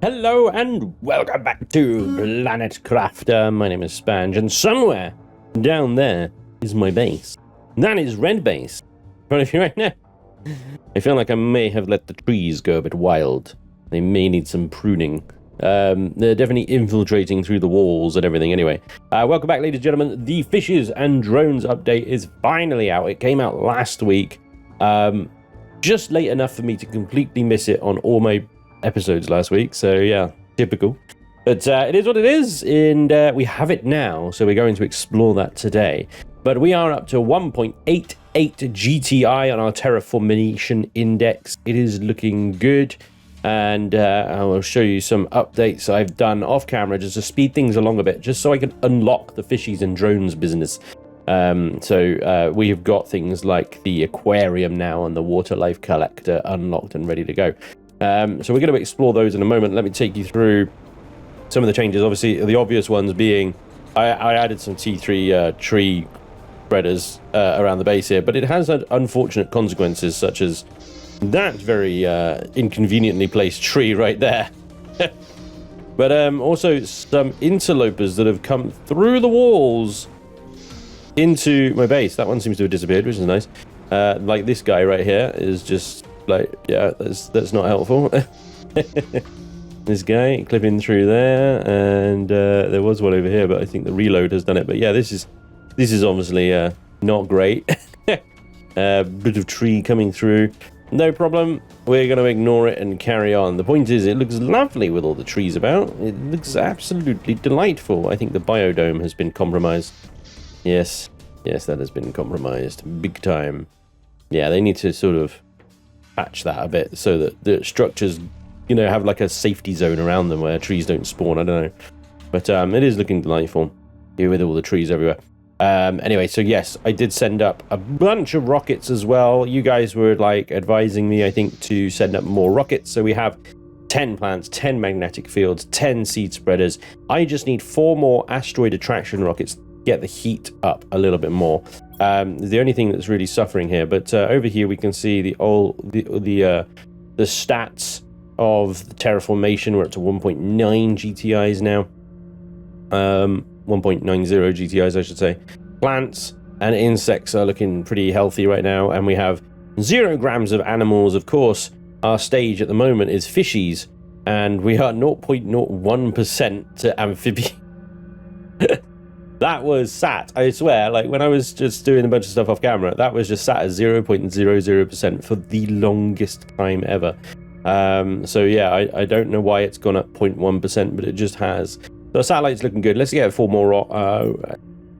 Hello and welcome back to Planet Crafter. My name is Spanj, and somewhere down there is my base. That is red base. In front of you right now. I feel like I may have let the trees go a bit wild. They may need some pruning. They're definitely infiltrating through the walls and everything. Anyway, welcome back, ladies and gentlemen. The Fishes and Drones update is finally out. It came out last week. Just late enough for me to completely miss it on all my episodes last week, so yeah, typical. But it is what it is, and we have it now, so we're going to explore that today. But we are up to 1.88 GTI on our Terraformation index. It is looking good, and I will show you some updates I've done off camera just to speed things along a bit, just so I can unlock the Fishies and Drones business. So we have got things like the aquarium now and the water life collector unlocked and ready to go. So we're going to explore those in a moment. Let me take you through some of the changes. Obviously, the obvious ones being I added some T3 tree spreaders around the base here, but it has had unfortunate consequences, such as that very inconveniently placed tree right there. But also some interlopers that have come through the walls into my base. That one seems to have disappeared, which is nice. Like this guy right here is just like, yeah, that's not helpful. This guy clipping through there, and there was one over here, but I think the reload has done it. But yeah, this is obviously not great. Bit of tree coming through. No problem. We're going to ignore it and carry on. The point is, it looks lovely with all the trees about. It looks absolutely delightful. I think the biodome has been compromised. Yes, that has been compromised big time. Yeah, they need to sort of patch that a bit so that the structures, you know, have like a safety zone around them where trees don't spawn. I don't know, but it is looking delightful here with all the trees everywhere. Anyway, so yes, I did send up a bunch of rockets as well. You guys were like advising me, I think, to send up more rockets. So we have 10 plants, 10 magnetic fields, 10 seed spreaders. I just need 4 more asteroid attraction rockets to get the heat up a little bit more. The only thing that's really suffering here, but over here we can see the stats of the Terraformation. We're up to 1.9 GTIs now. 1.90 GTIs, I should say. Plants and insects are looking pretty healthy right now, and we have 0 grams of animals. Of course, our stage at the moment is fishies, and we are 0.01% to amphibian. That was sat, I swear, like when I was just doing a bunch of stuff off camera, that was just sat at 0.00% for the longest time ever. So yeah, I don't know why it's gone up 0.1%, but it just has. So our satellite's looking good. Let's get 4 more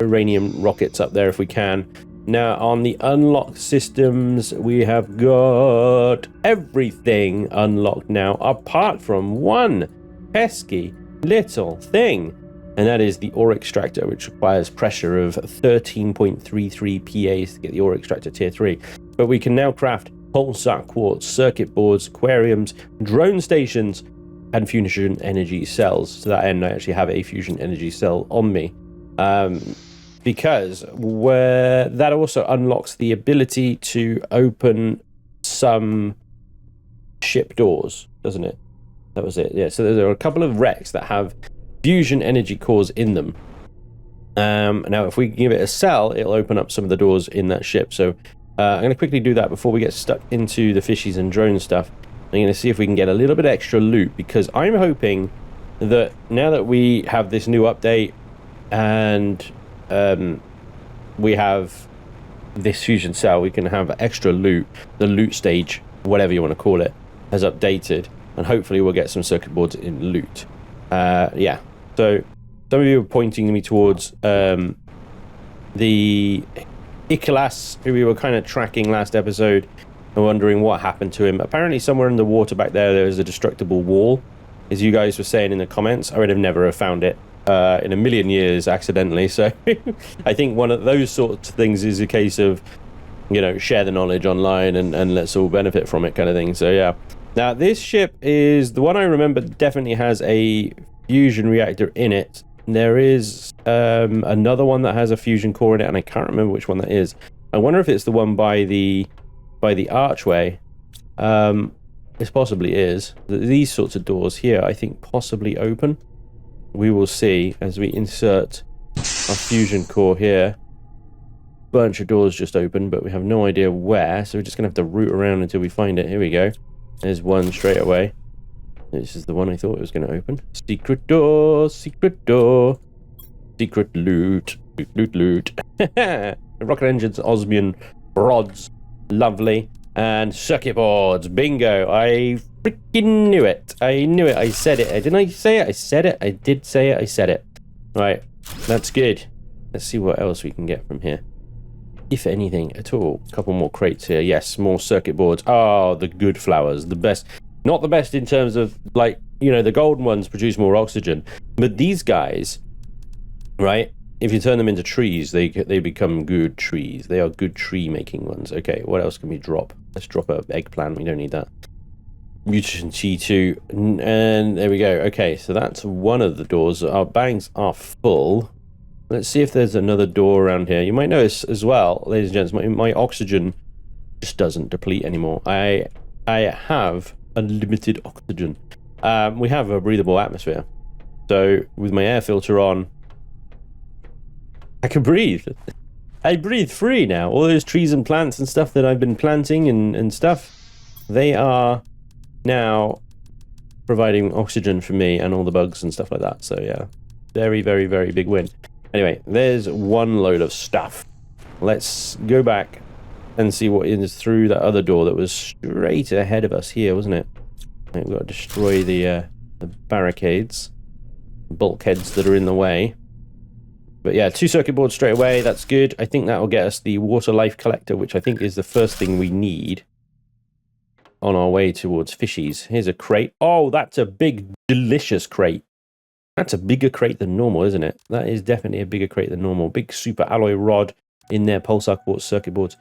uranium rockets up there if we can. Now, on the unlocked systems, we have got everything unlocked now, apart from one pesky little thing. And that is the ore extractor, which requires pressure of 13.33 PAs to get the ore extractor tier 3. But we can now craft pulsar quartz, circuit boards, aquariums, drone stations, and fusion energy cells. To that end, I actually have a fusion energy cell on me. Because that also unlocks the ability to open some ship doors, doesn't it? That was it, yeah. So there are a couple of wrecks that have fusion energy cores in them. Now, if we give it a cell, it'll open up some of the doors in that ship. So I'm going to quickly do that before we get stuck into the fishies and drone stuff. I'm going to see if we can get a little bit extra loot, because I'm hoping that now that we have this new update and we have this fusion cell, we can have extra loot. The loot stage, whatever you want to call it, has updated, and hopefully we'll get some circuit boards in loot. Yeah, so some of you are pointing me towards the Icolas, who we were kind of tracking last episode, and wondering what happened to him. Apparently somewhere in the water back there is a destructible wall, as you guys were saying in the comments. I would have never found it in a million years accidentally, so I think one of those sorts of things is a case of, you know, share the knowledge online and let's all benefit from it kind of thing. So yeah. Now, this ship is the one I remember definitely has a fusion reactor in it. There is another one that has a fusion core in it, and I can't remember which one that is. I wonder if it's the one by the archway. this possibly is. These sorts of doors here, I think, possibly open. We will see as we insert our fusion core here. Bunch of doors just open, but we have no idea where, so we're just gonna have to root around until we find it. Here we go. There's one straight away. This is the one I thought it was gonna open. Secret door, secret door, secret loot, loot, loot, loot. Rocket engines, osmium rods, lovely, and circuit boards. Bingo! I freaking knew it. I knew it. I said it. Didn't I say it? I said it. I did say it. I said it. Right, that's good. Let's see what else we can get from here. If anything at all. A couple more crates here. Yes, more circuit boards. Oh, the good flowers. The best. Not the best in terms of, like, you know, the golden ones produce more oxygen. But these guys, right, if you turn them into trees, they become good trees. They are good tree-making ones. Okay, what else can we drop? Let's drop an eggplant. We don't need that. Mutation T2. And there we go. Okay, so that's one of the doors. Our banks are full. Let's see if there's another door around here. You might notice as well, ladies and gents, my oxygen just doesn't deplete anymore. I have unlimited oxygen. We have a breathable atmosphere. So with my air filter on, I can breathe. I breathe free now. All those trees and plants and stuff that I've been planting and stuff, they are now providing oxygen for me and all the bugs and stuff like that. So yeah, very, very, very big win. Anyway, there's one load of stuff. Let's go back and see what is through that other door that was straight ahead of us here, wasn't it? We've got to destroy the barricades, bulkheads that are in the way. But yeah, 2 circuit boards straight away. That's good. I think that will get us the water life collector, which I think is the first thing we need on our way towards fishies. Here's a crate. Oh, that's a big, delicious crate. That's a bigger crate than normal, isn't it? That is definitely a bigger crate than normal. Big super alloy rod in there, pulsar quartz circuit boards.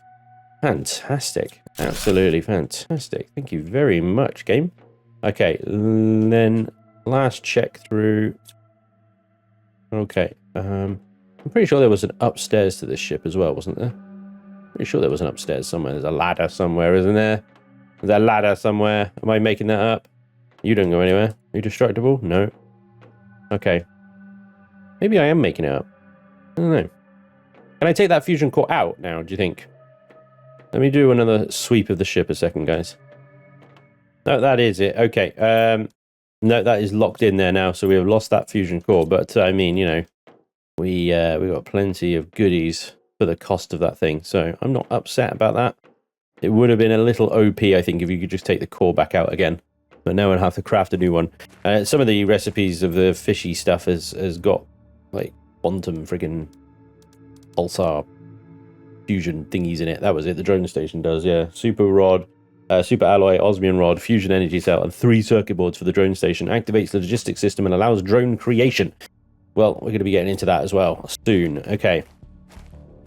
Fantastic. Absolutely fantastic. Thank you very much, game. Okay, then last check through. Okay, I'm pretty sure there was an upstairs to this ship as well, wasn't there? Pretty sure there was an upstairs somewhere. There's a ladder somewhere, isn't there? There's a ladder somewhere. Am I making that up? You don't go anywhere. Are you destructible? No. Okay. Maybe I am making it up. I don't know. Can I take that fusion core out now, do you think? Let me do another sweep of the ship a second, guys. No, that is it. Okay. No, that is locked in there now, so we have lost that fusion core. But, I mean, you know, we got plenty of goodies for the cost of that thing. So I'm not upset about that. It would have been a little OP, I think, if you could just take the core back out again. But now I'll have to craft a new one. Some of the recipes of the fishy stuff has got, like, quantum friggin' pulsar fusion thingies in it. That was it. The drone station does, yeah. Super rod, super alloy, osmium rod, fusion energy cell, and 3 circuit boards for the drone station. Activates the logistics system and allows drone creation. Well, we're going to be getting into that as well soon. Okay.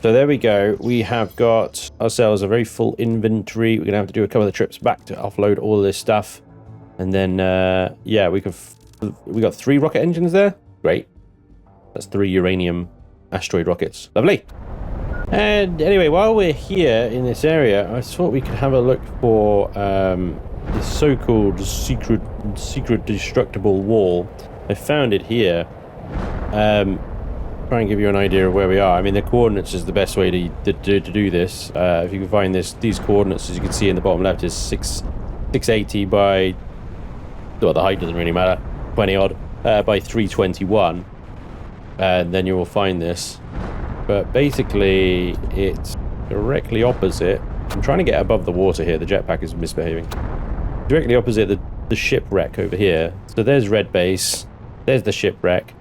So there we go. We have got ourselves a very full inventory. We're going to have to do a couple of trips back to offload all of this stuff. And then, yeah, we got 3 rocket engines there. Great. That's 3 uranium asteroid rockets. Lovely. And anyway, while we're here in this area, I thought we could have a look for this so-called secret destructible wall. I found it here. Try and give you an idea of where we are. I mean, the coordinates is the best way to do this. If you can find these coordinates, as you can see in the bottom left, is 680 by... Well, the height doesn't really matter. 20 odd by 321. And then you will find this. But basically, it's directly opposite. I'm trying to get above the water here. The jetpack is misbehaving. Directly opposite the shipwreck over here. So there's Red Base. There's the shipwreck.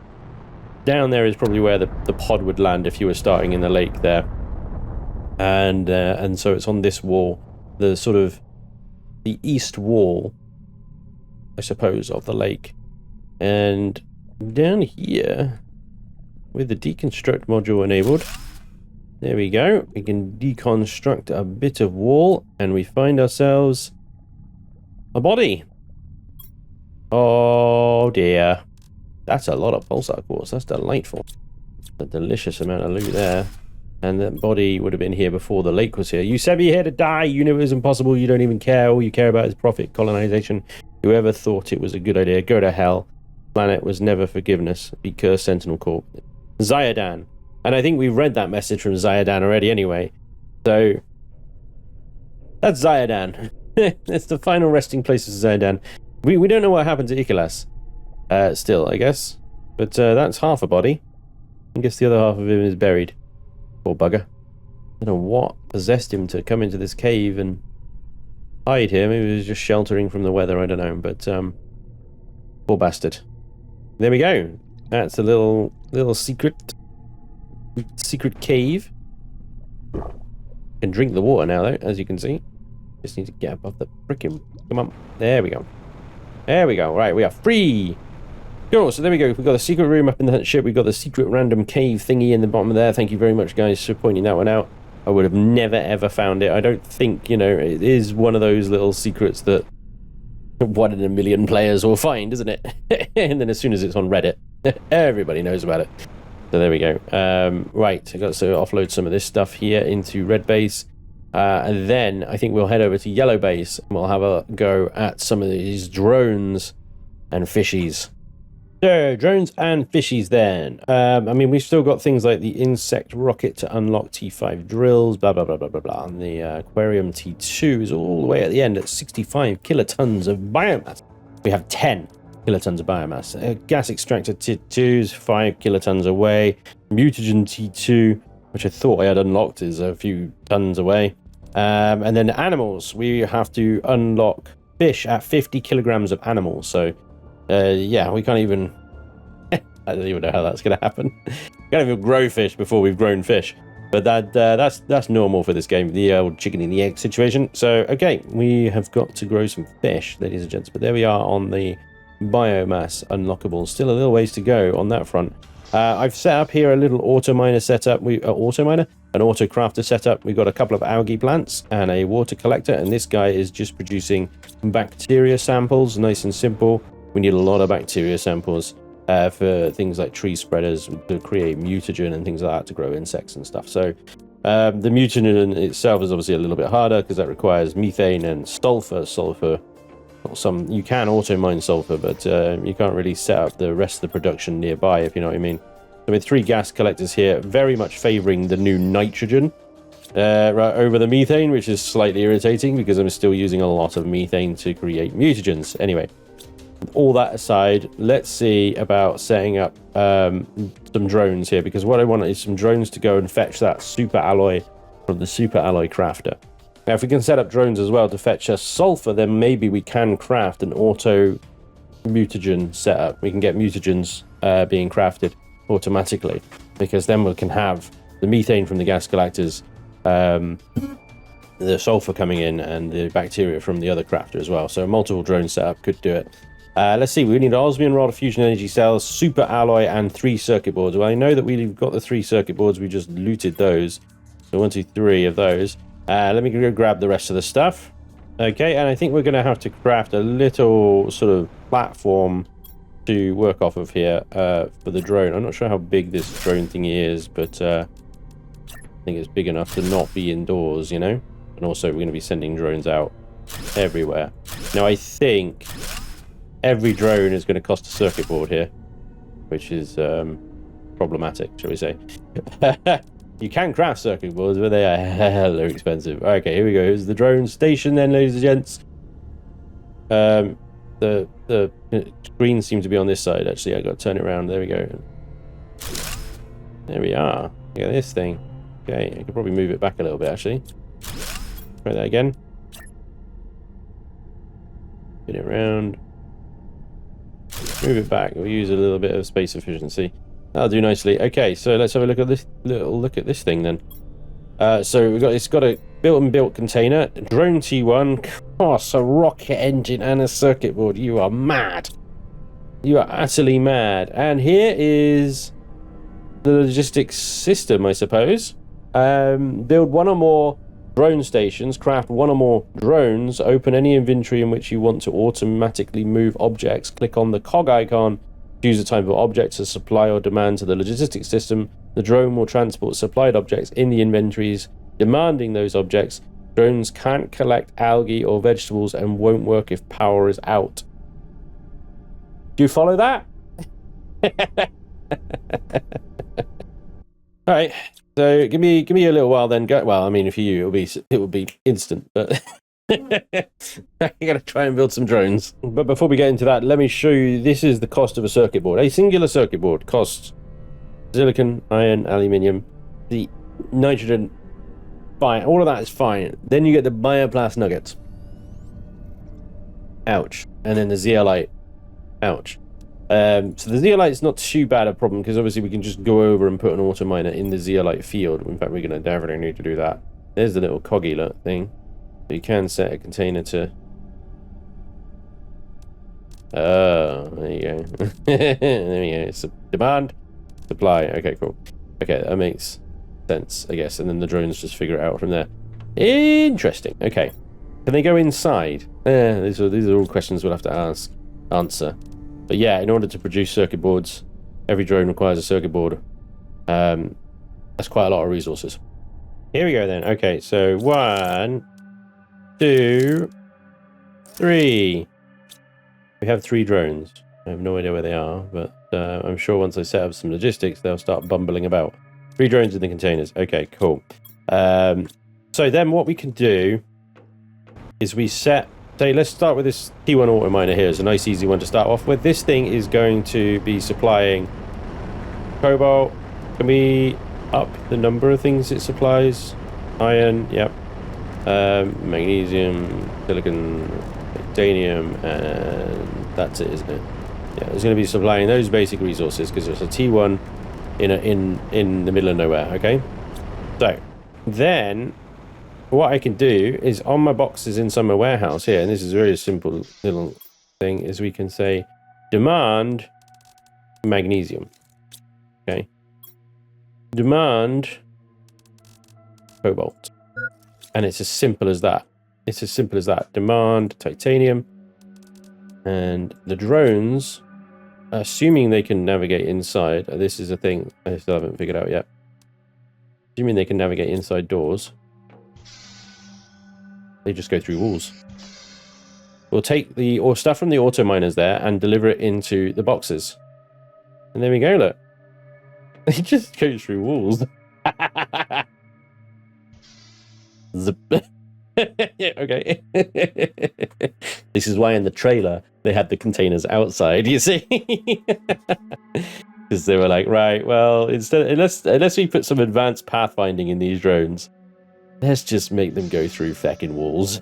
Down there is probably where the pod would land if you were starting in the lake there. And so it's on this wall. The sort of... the east wall, I suppose, of the lake. And down here... with the deconstruct module enabled, there we go. We can deconstruct a bit of wall, and we find ourselves a body. Oh dear, that's a lot of pulsar quartz. That's delightful. A delicious amount of loot there. And that body would have been here before the lake was here. You sent me here to die. You knew it was impossible. You don't even care. All you care about is profit, colonization. Whoever thought it was a good idea, go to hell. Planet was never forgiveness. Be cursed, Sentinel Corp. Ziodan. And I think we've read that message from Ziodan already anyway. So, that's Ziodan. It's the final resting place of Ziodan. We don't know what happened to Ikelas. Still, I guess. But that's half a body. I guess the other half of him is buried. Poor bugger. I don't know what possessed him to come into this cave and hide here. Maybe he was just sheltering from the weather, I don't know. But, poor bastard. There we go. That's a little secret cave. Can drink the water now, though, as you can see. Just need to get above the frickin'... Come on. There we go. There we go. Right, we are free. Cool, so there we go. We've got the secret room up in the ship. We've got the secret random cave thingy in the bottom of there. Thank you very much, guys, for pointing that one out. I would have never, ever found it. I don't think, you know, it is one of those little secrets that 1 in a million players will find, isn't it? And then as soon as it's on Reddit, everybody knows about it. So there we go. Right, I've got to offload some of this stuff here into red base. And then I think we'll head over to yellow base and we'll have a go at some of these drones and fishies. So, drones and fishies then. I mean, we've still got things like the insect rocket to unlock T5 drills, blah, blah, blah, blah, blah, blah. And the aquarium T2 is all the way at the end at 65 kilotons of biomass. We have 10 kilotons of biomass. Gas extractor T2 is 5 kilotons away. Mutagen T2, which I thought I had unlocked, is a few tons away. And then animals, we have to unlock fish at 50 kilograms of animals. So, yeah, we can't even... I don't even know how that's going to happen. Can't even grow fish before we've grown fish. But that's normal for this game, the old chicken and the egg situation. So, okay, we have got to grow some fish, ladies and gents. But there we are on the biomass unlockable. Still a little ways to go on that front. I've set up here a little auto miner setup. An auto crafter setup. We've got a couple of algae plants and a water collector. And this guy is just producing bacteria samples, nice and simple. We need a lot of bacteria samples for things like tree spreaders to create mutagen and things like that to grow insects and stuff. So the mutagen itself is obviously a little bit harder because that requires methane and sulfur. You can auto mine sulfur, but you can't really set up the rest of the production nearby, if you know what I mean. So with 3 gas collectors here, very much favoring the new nitrogen right over the methane, which is slightly irritating because I'm still using a lot of methane to create mutagens. Anyway, all that aside, let's see about setting up some drones here, because what I want is some drones to go and fetch that super alloy from the super alloy crafter. Now, if we can set up drones as well to fetch us sulfur, then maybe we can craft an auto mutagen setup. We can get mutagens being crafted automatically, because then we can have the methane from the gas collectors, the sulfur coming in, and the bacteria from the other crafter as well. So a multiple drone setup could do it. Let's see, we need an osmium rod, fusion energy cells, super alloy, and 3 circuit boards. Well, I know that we've got the 3 circuit boards, we just looted those. So 1, 2, 3 of those. Let me go grab the rest of the stuff. Okay, and I think we're going to have to craft a little sort of platform to work off of here for the drone. I'm not sure how big this drone thing is, but I think it's big enough to not be indoors, you know? And also, we're going to be sending drones out everywhere. Now, I think every drone is going to cost a circuit board here, which is problematic, shall we say. You can craft circuit boards, but they are hella expensive. Okay, here we go. Here's the drone station then, ladies and gents. The screen seems to be on this side, actually. I got to turn it around. There we go. There we are. Look at this thing. Okay, I could probably move it back a little bit, actually. Try that again. Spin it around. Move it back. We'll use a little bit of space efficiency. That'll do nicely. Okay, so let's have a look at this thing then. So it's got a built container, drone T1, costs a rocket engine and a circuit board. You are mad. You are utterly mad. And here is the logistics system, I suppose. Build 1 or more drone stations, craft 1 or more drones, open any inventory in which you want to automatically move objects, click on the cog icon, Choose a type of object to supply or demand to the logistics system. The drone will transport supplied objects in the inventories, demanding those objects. Drones can't collect algae or vegetables and won't work if power is out. Do you follow that? All right. So give me a little while then. Go. Well, I mean, for you, it will be instant, but I gotta try and build some drones. But before we get into that, let me show you. This is the cost of a circuit board. A singular circuit board costs silicon, iron, aluminium, the nitrogen. Fine, all of that is fine. Then you get the bioplast nuggets. Ouch. And then the zeolite. Ouch. So the zeolite is not too bad a problem because obviously we can just go over and put an auto miner in the zeolite field. In fact, we're going to definitely need to do that. There's the little coggy thing. So you can set a container to... Oh, there you go. There we go. It's demand, supply. Okay, cool. Okay, that makes sense, I guess. And then the drones just figure it out from there. Interesting. Okay. Can they go inside? These are all questions we'll have to answer. But yeah, in order to produce circuit boards, every drone requires a circuit board. That's quite a lot of resources. Here we go then. Okay, so 1, 2, 3. We have 3 drones. I have no idea where they are, but I'm sure once I set up some logistics, they'll start bumbling about. 3 drones in the containers. Okay, cool. So then what we can do is we set... Say, let's start with this T1 auto miner here. It's a nice, easy one to start off with. This thing is going to be supplying cobalt. Can we up the number of things it supplies? Iron, yep. Magnesium, silicon, titanium, and that's it, isn't it? Yeah, it's going to be supplying those basic resources because it's a T1 in the middle of nowhere. Okay. So then, what I can do is on my boxes inside my warehouse here, and this is a very simple little thing, is we can say demand magnesium. Okay. Demand cobalt. And it's as simple as that. It's as simple as that. Demand titanium. And the drones, assuming they can navigate inside, this is a thing I still haven't figured out yet. Assuming they can navigate inside doors, they just go through walls. We'll take the stuff from the auto miners there and deliver it into the boxes. And there we go, look. They just go through walls. Zip. Yeah, okay. This is why in the trailer they had the containers outside, you see? Because they were like, right, well, unless we put some advanced pathfinding in these drones, let's just make them go through feckin' walls.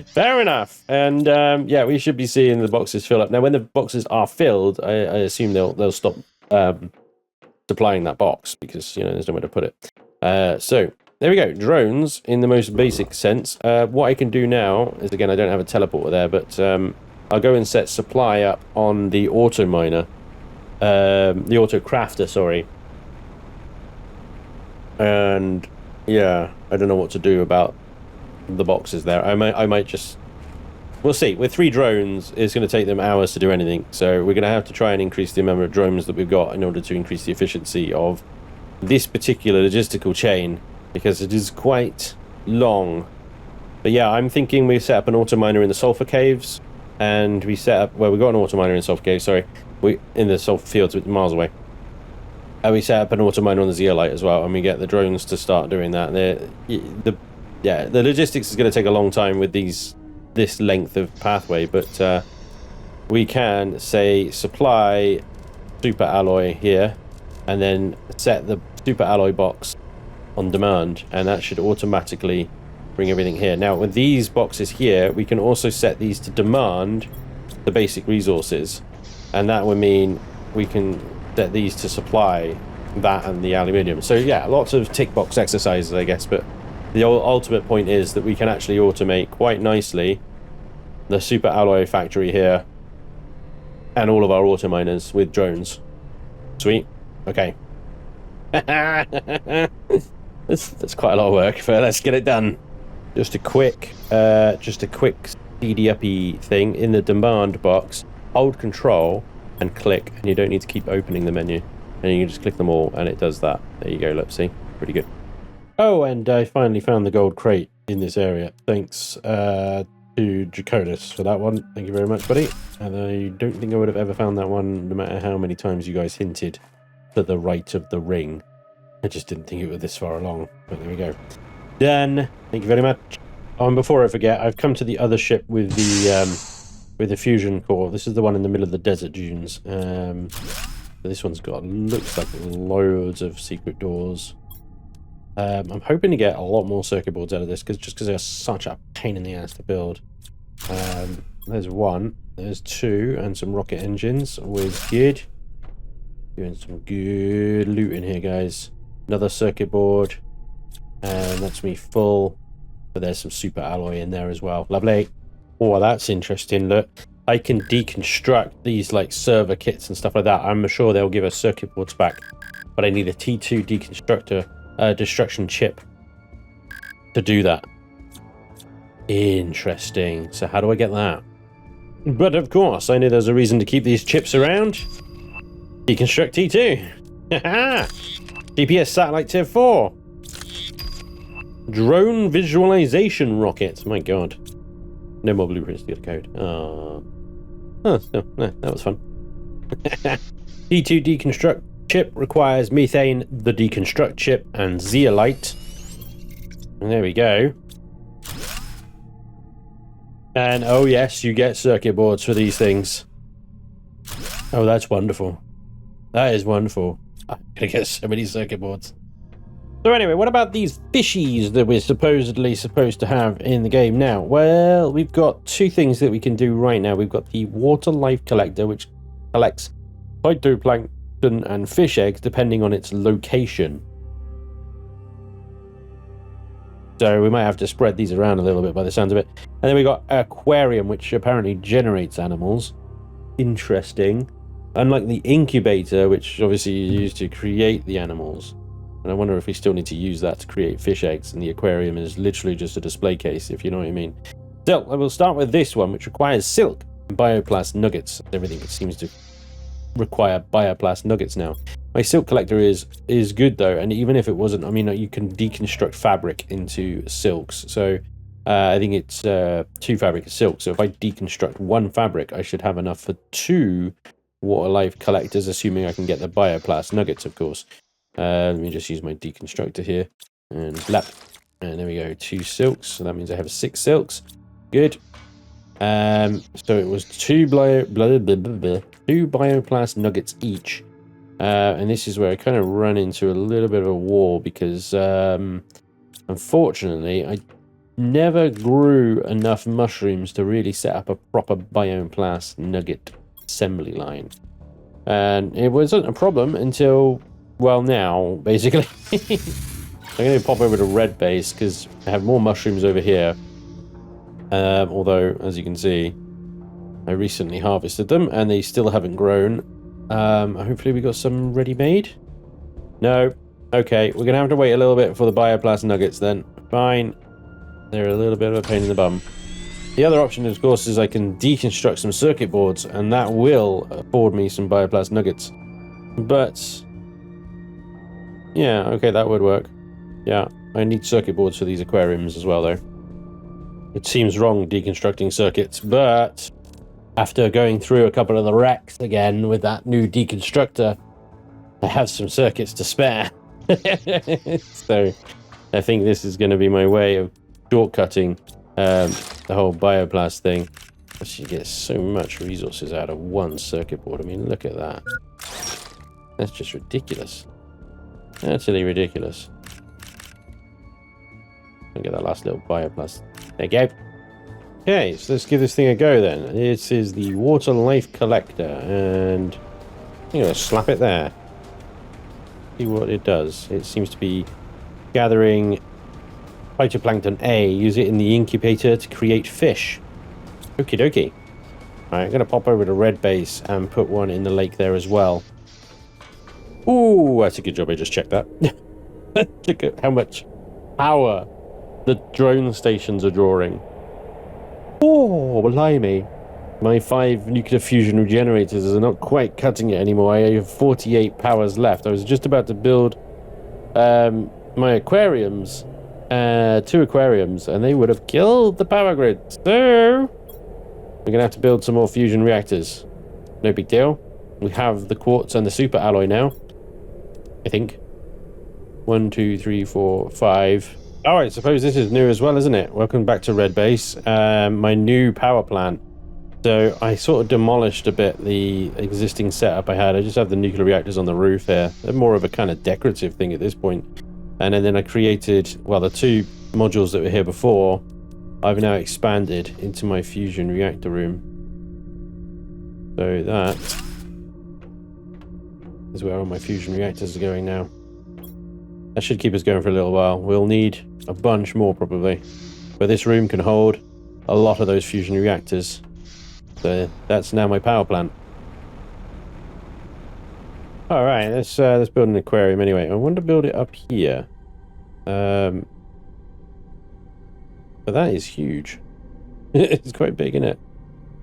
Fair enough. And yeah, we should be seeing the boxes fill up. Now, when the boxes are filled, I assume they'll stop supplying that box because, you know, there's nowhere to put it. So there we go. Drones in the most basic sense. What I can do now is, again, I don't have a teleporter there, but I'll go and set supply up on the auto miner, the auto crafter, sorry. And yeah, I don't know what to do about the boxes there. I might just, we'll see. With 3 drones, it's going to take them hours to do anything. So we're going to have to try and increase the amount of drones that we've got in order to increase the efficiency of this particular logistical chain, because it is quite long. But yeah, I'm thinking we set up an auto miner in the sulfur caves, and we set up, well, we got an auto miner in sulfur caves, sorry, in the sulfur fields miles away. And we set up an auto miner on the zeolite as well, and we get the drones to start doing that. Yeah, the logistics is going to take a long time with this length of pathway, but we can say supply super alloy here, and then set the super alloy box on demand, and that should automatically bring everything here. Now, with these boxes here, we can also set these to demand the basic resources, and that would mean we can set these to supply that and the aluminium. So yeah, lots of tick box exercises, I guess, but the ultimate point is that we can actually automate quite nicely the super alloy factory here and all of our auto miners with drones. Sweet. Okay. That's quite a lot of work, but let's get it done. Just a quick DD-uppy thing in the demand box, hold control and click, and you don't need to keep opening the menu. And you can just click them all and it does that. There you go, look, see? Pretty good. Oh, and I finally found the gold crate in this area. Thanks to Jaconis for that one. Thank you very much, buddy. And I don't think I would have ever found that one, no matter how many times you guys hinted to the right of the ring. I just didn't think it was this far along, but there we go. Done. Thank you very much. Oh, and before I forget, I've come to the other ship with the fusion core. This is the one in the middle of the desert dunes. This one's got, looks like loads of secret doors. I'm hoping to get a lot more circuit boards out of this, just because they're such a pain in the ass to build. There's one, there's two, and some rocket engines. Always good. Doing some good loot in here, guys. Another circuit board, and that's me full. But there's some super alloy in there as well. Lovely. Oh, that's interesting. Look, I can deconstruct these like server kits and stuff like that. I'm sure they'll give us circuit boards back, but I need a T2 destruction chip to do that. Interesting. So how do I get that? But of course, I know there's a reason to keep these chips around. Deconstruct T2. Haha. GPS satellite tier 4. Drone visualization rocket. My god. No more blueprints to get a code. Oh, no, that was fun. T2 deconstruct chip requires methane, the deconstruct chip, and zeolite. And there we go. And oh yes, you get circuit boards for these things. Oh, that's wonderful. That is wonderful. I'm gonna get so many circuit boards. So anyway, what about these fishies that we're supposedly supposed to have in the game now? Well, we've got two things that we can do right now. We've got the water life collector, which collects phytoplankton and fish eggs depending on its location. So we might have to spread these around a little bit by the sounds of it. And then we got aquarium, which apparently generates animals. Interesting. Unlike the incubator, which obviously you use to create the animals. And I wonder if we still need to use that to create fish eggs, and the aquarium is literally just a display case, if you know what I mean. Still, I will start with this one, which requires silk and bioplast nuggets. Everything seems to require bioplast nuggets now. My silk collector is good though, and even if it wasn't, I mean, you can deconstruct fabric into silks. So I think it's 2 fabric is silk. So if I deconstruct 1 fabric, I should have enough for 2 water life collectors, assuming I can get the bioplast nuggets, of course. Let me just use my deconstructor here and blap, and there we go, 2 silks. So that means I have 6 silks. Good. So it was 2 bioplast nuggets each, and this is where I kind of run into a little bit of a wall because unfortunately I never grew enough mushrooms to really set up a proper bioplast nugget assembly line, and it wasn't a problem until, well, now basically. I'm going to pop over to red base because I have more mushrooms over here, although as you can see I recently harvested them and they still haven't grown. Hopefully we got some ready made. No. Okay, we're gonna have to wait a little bit for the bioplast nuggets then. Fine. They're a little bit of a pain in the bum. The other option, of course, is I can deconstruct some circuit boards, and that will afford me some bioplast nuggets. But yeah, okay, that would work. Yeah, I need circuit boards for these aquariums as well, though. It seems wrong deconstructing circuits, but after going through a couple of the wrecks again with that new deconstructor, I have some circuits to spare. So I think this is going to be my way of shortcutting the whole bioplast thing. You get so much resources out of 1 circuit board. I mean, look at that. That's just ridiculous. Utterly ridiculous. I'll get that last little bioplast. There you go. Okay, so let's give this thing a go then. This is the water life collector, and I'm going to slap it there. See what it does. It seems to be gathering phytoplankton A. Use it in the incubator to create fish. Okie dokie. Alright, I'm going to pop over to red base and put one in the lake there as well. Ooh, that's a good job I just checked that. Look at how much power the drone stations are drawing. Ooh, Oh, blimey. My 5 nuclear fusion regenerators are not quite cutting it anymore. I have 48 powers left. I was just about to build my aquariums, 2 aquariums, and they would have killed the power grid. So, we're going to have to build some more fusion reactors. No big deal. We have the quartz and the super alloy now, I think. 1, 2, 3, 4, 5. Oh, I suppose this is new as well, isn't it? Welcome back to Red Base. My new power plant. So I sort of demolished a bit the existing setup I had. I just have the nuclear reactors on the roof here. They're more of a kind of decorative thing at this point. And then I created, well, the 2 modules that were here before, I've now expanded into my fusion reactor room. So that is where all my fusion reactors are going now. That should keep us going for a little while. We'll need a bunch more probably. But this room can hold a lot of those fusion reactors. So that's now my power plant. All right, let's build an aquarium anyway. I want to build it up here, but that is huge. It's quite big, isn't it?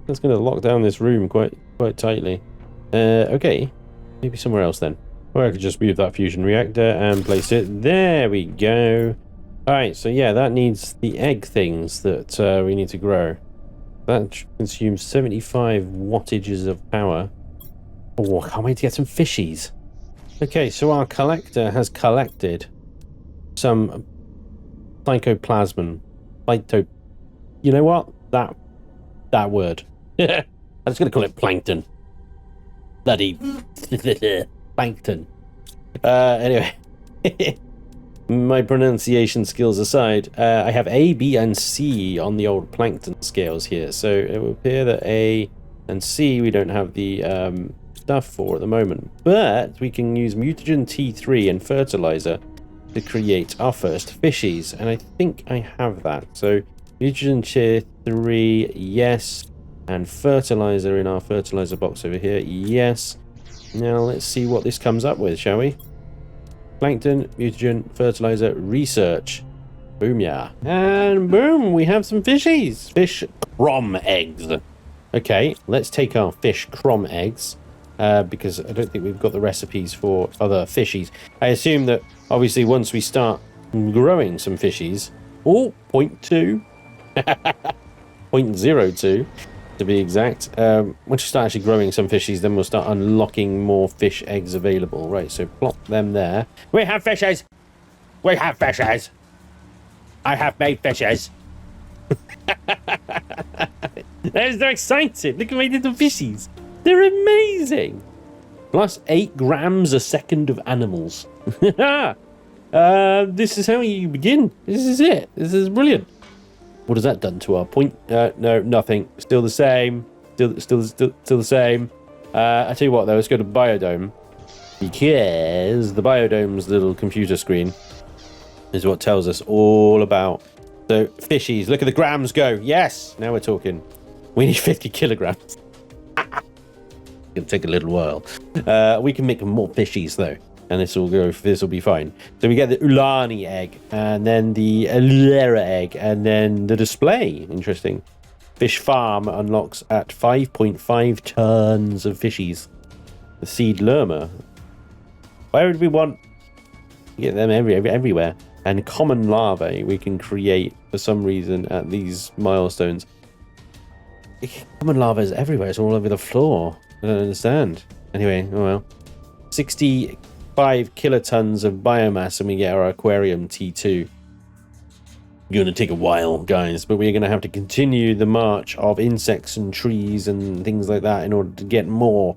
That's going to lock down this room quite tightly. Okay, maybe somewhere else then. Or I could just move that fusion reactor and place it. There we go. All right, so yeah, that needs the egg things that we need to grow. That consumes 75 wattages of power. Oh, I can't wait to get some fishies. Okay, so our collector has collected some psychoplasm. You know what? That word. I'm just going to call it plankton. Bloody plankton. Anyway. My pronunciation skills aside, I have A, B, and C on the old plankton scales here. So it will appear that A and C we don't have the stuff for at the moment. But we can use mutagen T3 and fertilizer to create our first fishies. And I think I have that. So mutagen T3, yes. And fertilizer in our fertilizer box over here, yes. Now let's see what this comes up with, shall we? Plankton, mutagen, fertilizer, research. Boom, yeah. And boom, we have some fishies. Fish crom eggs. Okay, let's take our fish crom eggs, because I don't think we've got the recipes for other fishies. I assume that, obviously, once we start growing some fishies... Oh, 0.2. 0.02. To be exact. Once you start actually growing some fishies, then we'll start unlocking more fish eggs available. Right, so plop them there. We have fishes! We have fishes! I have made fishes! They're so excited! Look at my little fishies! They're amazing! Plus 8 grams a second of animals. This is how you begin. This is it. This is brilliant. What has that done to our point? No, nothing. Still the same. Still the same. I tell you what, though, let's go to Biodome, because the Biodome's little computer screen is what tells us all about. So fishies, look at the grams go. Yes, now we're talking. We need 50 kilograms. It'll take a little while. We can make more fishies though. And this will be fine. So we get the Ulani egg, and then the Alera egg, and then the display. Interesting. Fish farm unlocks at 5.5 tons of fishies. The seed lerma. Why would we want to get them everywhere? And common larvae we can create for some reason at these milestones. Common larvae is everywhere. It's all over the floor. I don't understand. Anyway, oh well. 65 kilotons of biomass and we get our aquarium T2. Going to take a while, guys, but we're going to have to continue the march of insects and trees and things like that in order to get more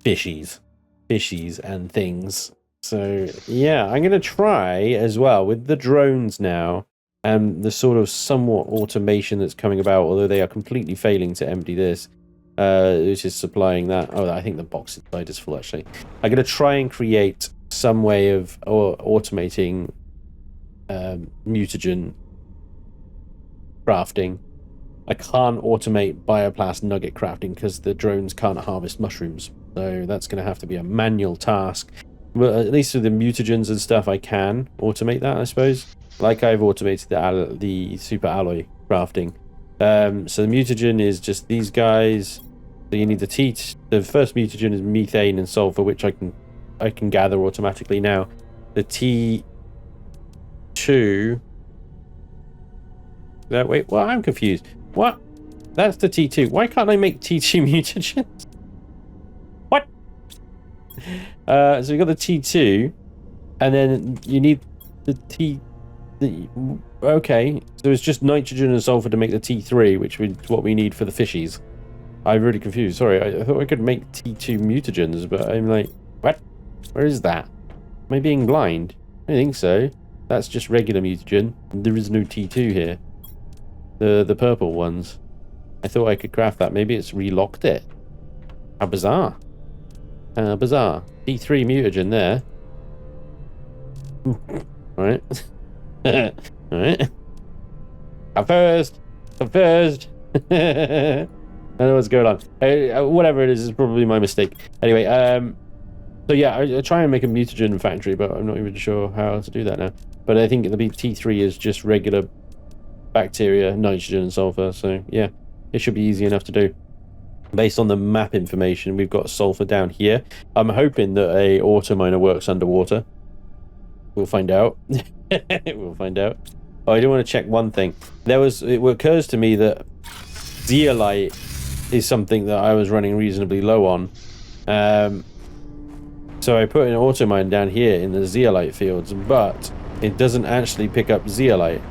fishies and things. So yeah, I'm going to try as well with the drones now and the sort of somewhat automation that's coming about, although they are completely failing to empty this. Which is supplying that. Oh, I think the box inside is full, actually. I'm going to try and create some way of automating mutagen crafting. I can't automate bioplast nugget crafting because the drones can't harvest mushrooms. So that's going to have to be a manual task. Well, at least with the mutagens and stuff, I can automate that, I suppose. Like I've automated the super alloy crafting. So the mutagen is just these guys. So you need the first mutagen is methane and sulfur, which I can gather automatically now. The T2. Wait, well, I'm confused. What? That's the T2. Why can't I make T2 mutagens? What? So we got the T2, and then you need the okay, so it's just nitrogen and sulfur to make the T3, which is what we need for the fishies. I'm really confused. Sorry, I thought I could make T2 mutagens, but I'm like, what? Where is that? Am I being blind? I don't think so. That's just regular mutagen. There is no T2 here. The purple ones. I thought I could craft that. Maybe it's relocked it. How bizarre. How bizarre. T3 mutagen there. Alright. Alright. Up first. Up first. I don't know what's going on. Whatever it is probably my mistake. Anyway, so yeah, I try and make a mutagen factory, but I'm not even sure how to do that now. But I think the T3 is just regular bacteria, nitrogen and sulfur, so yeah, it should be easy enough to do. Based on the map information, we've got sulfur down here. I'm hoping that a auto miner works underwater. We'll find out. We'll find out. Oh, I do want to check one thing. It occurs to me that zeolite is something that I was running reasonably low on. So I put an auto mine down here in the zeolite fields, but it doesn't actually pick up zeolite.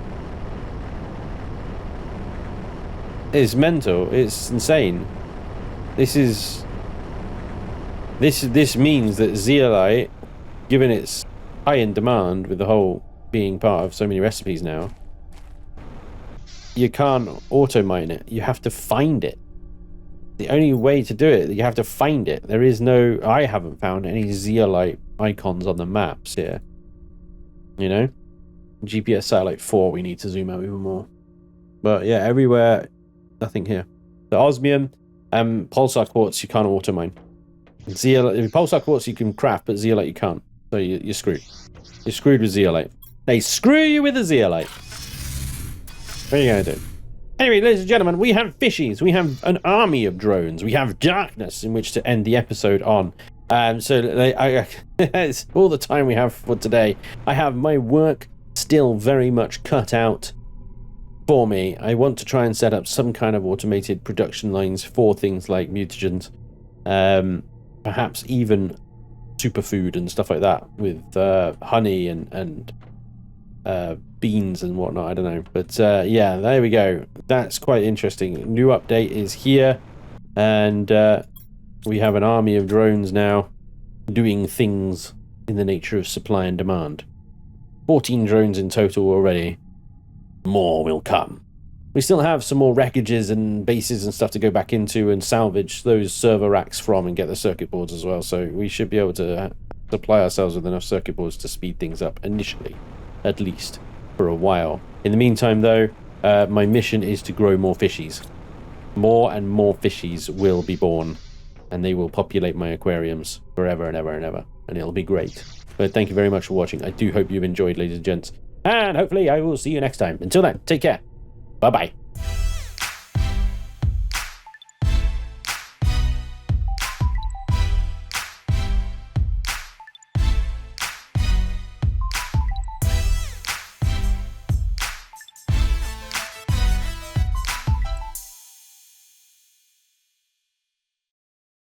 It's mental. It's insane. This means that zeolite, given its high in demand with the whole being part of so many recipes now, you can't auto mine it. You have to find it. The only way to do it, you have to find it. There is no... I haven't found any zeolite icons on the maps here. You know? GPS satellite 4, we need to zoom out even more. But yeah, everywhere, nothing here. The osmium and pulsar quartz you can't auto mine. Zeolite, pulsar quartz you can craft, but zeolite you can't. So you're screwed. You're screwed with zeolite. They screw you with the zeolite. What are you going to do? Anyway, ladies and gentlemen, we have fishies. We have an army of drones. We have darkness in which to end the episode on. It's all the time we have for today. I have my work still very much cut out for me. I want to try and set up some kind of automated production lines for things like mutagens. Perhaps even superfood and stuff like that with honey and beans and whatnot. I don't know, but yeah, there we go. That's quite interesting. New update is here, and we have an army of drones now doing things in the nature of supply and demand. 14 drones in total already. More will come. We still have some more wreckages and bases and stuff to go back into and salvage those server racks from and get the circuit boards as well, so we should be able to supply ourselves with enough circuit boards to speed things up initially, at least for a while. In the meantime though, my mission is to grow more fishies. More and more fishies will be born, and they will populate my aquariums forever and ever and ever, and it'll be great. But thank you very much for watching. I do hope you've enjoyed, ladies and gents, and hopefully I will see you next time. Until then, take care. Bye bye.